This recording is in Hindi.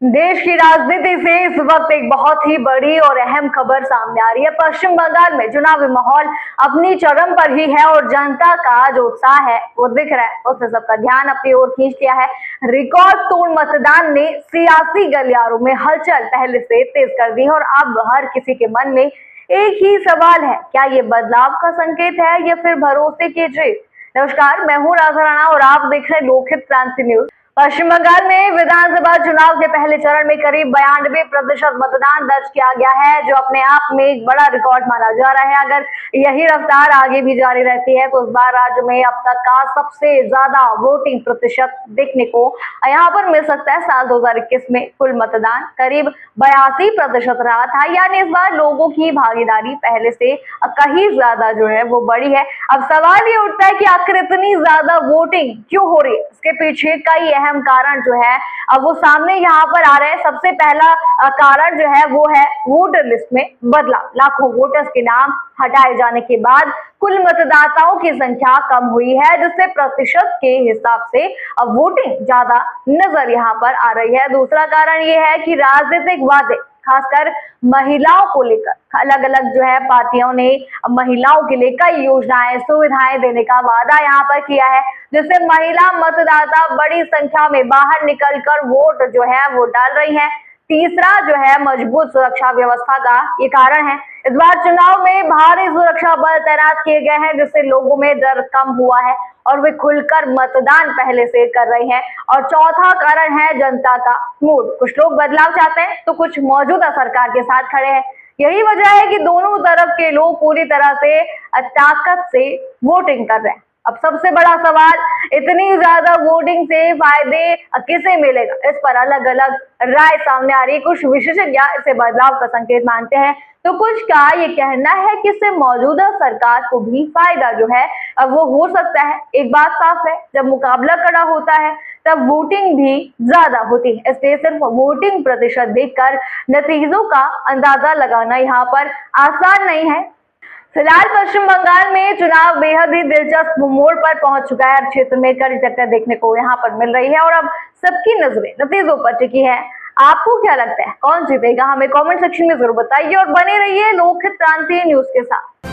देश की राजनीति से इस वक्त एक बहुत ही बड़ी और अहम खबर सामने आ रही है। पश्चिम बंगाल में चुनावी माहौल अपनी चरम पर ही है और जनता का जो उत्साह है वो दिख रहा है। उसने सबका ध्यान अपनी ओर खींच लिया है। रिकॉर्ड तोड़ मतदान ने सियासी गलियारों में हलचल पहले से तेज कर दी है और अब हर किसी के मन में एक ही सवाल है, क्या ये बदलाव का संकेत है या फिर भरोसे की जीत। नमस्कार, मैं हूँ राधा राणा और आप देख रहे हैं लोकहित क्रांति न्यूज। पश्चिम बंगाल में विधानसभा चुनाव के पहले चरण में करीब 92% मतदान दर्ज किया गया है, जो अपने आप में एक बड़ा रिकॉर्ड माना जा रहा है। अगर यही रफ्तार आगे भी जारी रहती है तो इस बार राज्य में अब तक का सबसे ज्यादा वोटिंग प्रतिशत देखने को यहाँ पर मिल सकता है। साल 2021 में कुल मतदान करीब 82% रहा था, यानी इस बार लोगों की भागीदारी पहले से कहीं ज्यादा जो है वो बड़ी है। अब सवाल ये उठता है कि आखिर इतनी ज्यादा वोटिंग क्यों हो रही है। इसके पीछे कई अहम कारण जो है अब वो सामने यहाँ पर आ रहे हैं। सबसे पहला कारण जो है वो है वोटर लिस्ट में बदलाव। लाखों वोटर्स के नाम हटाए जाने के बाद कुल मतदाताओं की संख्या कम हुई है, जिससे प्रतिशत के हिसाब से अब वोटिंग ज्यादा नजर यहाँ पर आ रही है। दूसरा कारण ये है कि राजनीतिक वादे खासकर महिलाओं को लेकर अलग अलग जो है पार्टियों ने महिलाओं के लिए कई योजनाएं सुविधाएं देने का वादा यहाँ पर किया है, जिससे महिला मतदाता बड़ी संख्या में बाहर निकलकर वोट जो है वो डाल रही हैं। तीसरा जो है मजबूत सुरक्षा व्यवस्था का ये कारण है। इस बार चुनाव में भारी सुरक्षा बल तैनात किए गए हैं, जिससे लोगों में डर कम हुआ है और वे खुलकर मतदान पहले से कर रहे हैं। और चौथा कारण है जनता का मूड। कुछ लोग बदलाव चाहते हैं तो कुछ मौजूदा सरकार के साथ खड़े हैं। यही वजह है कि दोनों तरफ के लोग पूरी तरह से ताकत से वोटिंग कर रहे हैं। अब सबसे बड़ा सवाल, इतनी ज्यादा वोटिंग से फायदे किसे मिलेगा, इस पर अलग अलग राय सामने आ रही है। कुछ विशेषज्ञ इसे बदलाव का संकेत मानते हैं तो कुछ का ये कहना है कि इससे मौजूदा सरकार को भी फायदा जो है अब वो हो सकता है। एक बात साफ है, जब मुकाबला कड़ा होता है तब वोटिंग भी ज्यादा होती है, इसलिए सिर्फ वोटिंग प्रतिशत देखकर नतीजों का अंदाजा लगाना यहाँ पर आसान नहीं है। फिलहाल पश्चिम बंगाल में चुनाव बेहद ही दिलचस्प मोड़ पर पहुंच चुका है। हर क्षेत्र में कड़ी टक्कर देखने को यहाँ पर मिल रही है और अब सबकी नजरें नतीजों पर टिकी है। आपको क्या लगता है, कौन जीतेगा? हमें कमेंट सेक्शन में जरूर बताइए और बने रहिए लोकहित क्रांति न्यूज के साथ।